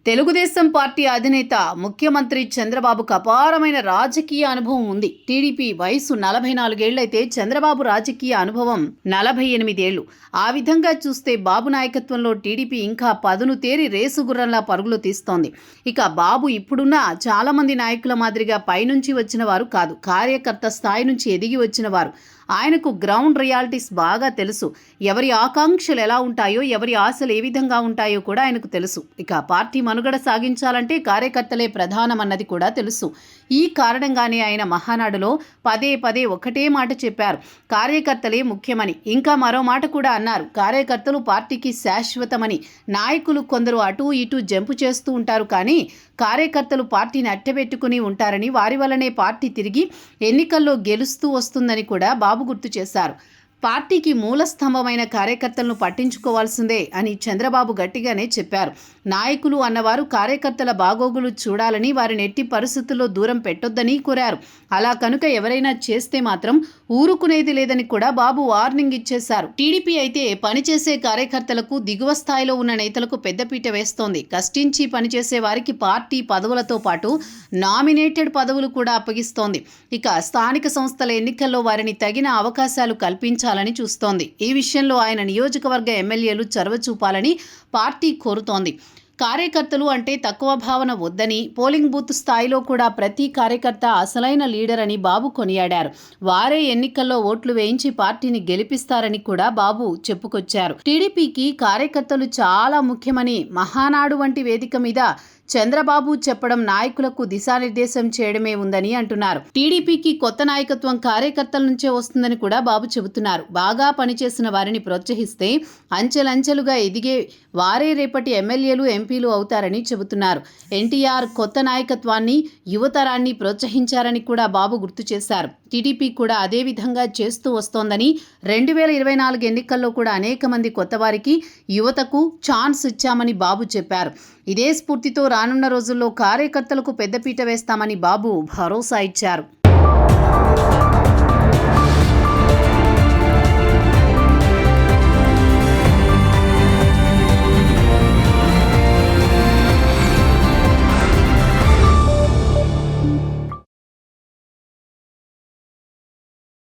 Telugu Desam party అధినేత ముఖ్యమంత్రి చంద్రబాబుకు అపారమైన రాజకీయ అనుభవం ఉంది. టీడీపీ వయసు 44 ఏళ్లైతే చంద్రబాబు రాజకీయ అనుభవం 48 ఏళ్లు. ఆ విధంగా చూస్తే బాబు నాయకత్వంలో టీడీపీ ఇంకా పదును తేరి రేసు గుర్రంలా పరుగులు తీస్తోంది. ఇక బాబు ఇప్పుడున్న చాలా మంది నాయకుల మాదిరిగా పైనుంచి వచ్చిన వారు కాదు, కార్యకర్త స్థాయి నుంచి ఎదిగి వచ్చిన వారు. ఆయనకు గ్రౌండ్ రియాలిటీస్ బాగా తెలుసు. ఎవరి ఆకాంక్షలు ఎలా ఉంటాయో, ఎవరి ఆశలు ఏ విధంగా ఉంటాయో కూడా ఆయనకు తెలుసు. ఇక పార్టీ మనుగడ సాగించాలంటే కార్యకర్తలే ప్రధానమన్నది కూడా తెలుసు. ఈ కారణంగానే ఆయన మహానాడులో పదే పదే ఒకటే మాట చెప్పారు, కార్యకర్తలే ముఖ్యమని. ఇంకా మరో మాట కూడా అన్నారు, కార్యకర్తలు పార్టీకి శాశ్వతమని. నాయకులు కొందరు అటూ ఇటూ జంపు చేస్తూ ఉంటారు, కానీ కార్యకర్తలు పార్టీని అట్టబెట్టుకుని ఉంటారని, వారి వల్లనే పార్టీ తిరిగి ఎన్నికల్లో గెలుస్తూ వస్తుందని కూడా బాబు గుర్తు చేశారు. పార్టీకి మూల స్తంభమైన కార్యకర్తలను పట్టించుకోవాల్సిందే అని చంద్రబాబు గట్టిగానే చెప్పారు. నాయకులు అన్నవారు కార్యకర్తల బాగోగులు చూడాలని, వారిని ఎట్టి పరిస్థితుల్లో దూరం పెట్టొద్దని కోరారు. అలా కనుక ఎవరైనా చేస్తే మాత్రం ఊరుకునేది లేదని కూడా బాబు వార్నింగ్ ఇచ్చేశారు. టీడీపీ అయితే పనిచేసే కార్యకర్తలకు, దిగువ స్థాయిలో ఉన్న నేతలకు పెద్దపీట వేస్తోంది. కష్టించి పనిచేసే వారికి పార్టీ పదవులతో పాటు నామినేటెడ్ పదవులు కూడా అప్పగిస్తోంది. ఇక స్థానిక సంస్థల ఎన్నికల్లో వారిని తగిన అవకాశాలు కల్పించాలని చూస్తోంది. ఈ విషయంలో ఆయన నియోజకవర్గ ఎమ్మెల్యేలు చొరవ చూపాలని పార్టీ కోరుతోంది. కార్యకర్తలు అంటే తక్కువ భావన వద్దని, పోలింగ్ బూత్ స్థాయిలో కూడా ప్రతి కార్యకర్త అసలైన లీడర్ అని బాబు కొనియాడారు. వారే ఎన్నికల్లో ఓట్లు వేయించి పార్టీని గెలిపిస్తారని కూడా బాబు చెప్పుకొచ్చారు. టీడీపీకి కార్యకర్తలు చాలా ముఖ్యమని మహానాడు వంటి వేదిక మీద చంద్రబాబు చెప్పడం నాయకులకు దిశానిర్దేశం చేయడమే ఉందని అంటున్నారు. టీడీపీకి కొత్త నాయకత్వం కార్యకర్తల నుంచే వస్తుందని కూడా బాబు చెబుతున్నారు. బాగా పనిచేసిన వారిని ప్రోత్సహిస్తే అంచెలంచెలుగా ఎదిగే వారే రేపటి ఎమ్మెల్యేలు, ఎంపీలు అవుతారని చెబుతున్నారు. ఎన్టీఆర్ కొత్త నాయకత్వాన్ని, యువతరాన్ని ప్రోత్సహించారని కూడా బాబు గుర్తు చేశారు. టీడీపీ కూడా అదే విధంగా చేస్తూ వస్తోందని, 2024 ఎన్నికల్లో కూడా అనేక మంది కొత్త వారికి, యువతకు ఛాన్స్ ఇచ్చామని బాబు చెప్పారు. ఇదే స్ఫూర్తితో రానున్న రోజుల్లో కార్యకర్తలకు పెద్దపీట వేస్తామని బాబు భరోసా ఇచ్చారు.